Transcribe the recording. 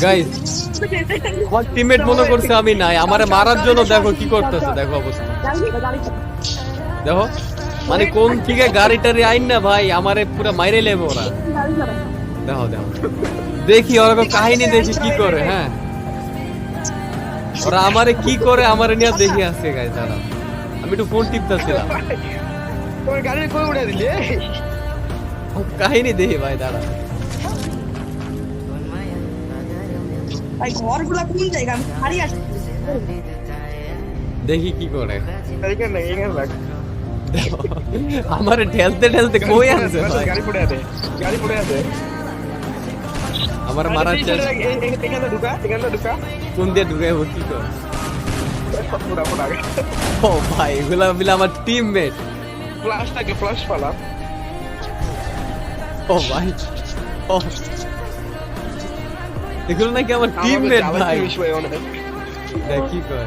Guys আমার teammate মনে করছে আমি নাই, আমারে মারার জন্য দেখো কি করতেছে, দেখো অবস্থা দেখো, মানে কোন থেকে গাড়িটারে আইন না ভাই আমারে পুরো মাইরে লেবে ওরা। দেখো দেখো দেখি ওরা কাহিনী দেখি কি করে। হ্যাঁ ওরা আমারে কি করে আমারে নিয়ে দেখি আসছে গাইস। দাঁড়াও আমি একটু ফোন টিপতেছিলাম, তোর গাড়ি কই উড়ে দিলি? কাহিনী দেখি ভাই। দাঁড়া ভাই ঘরগুলা কোন জায়গা আমি হারিয়ে আসছি। দেখি কি করে। এইখানে এইখানে রাখ। আমারে ঠেলতে ঠেলতে কই আনছে ভাই। গাড়ি পড়ে আছে, গাড়ি পড়ে আছে। আমার মারার চেষ্টা, এখানে ঢুকা, এখানে ঢুকা। কোন দিয়ে ঢুকে কি করে। পুরা পুরা ও ভাই এগুলা মিলে আমার টিমমেট। ফ্ল্যাশ থাকে, ফ্ল্যাশ পালা। ও ভাই ও এগুলো নাকি আমার টিমমেট ভাই। আমাদের দেখ কি করে।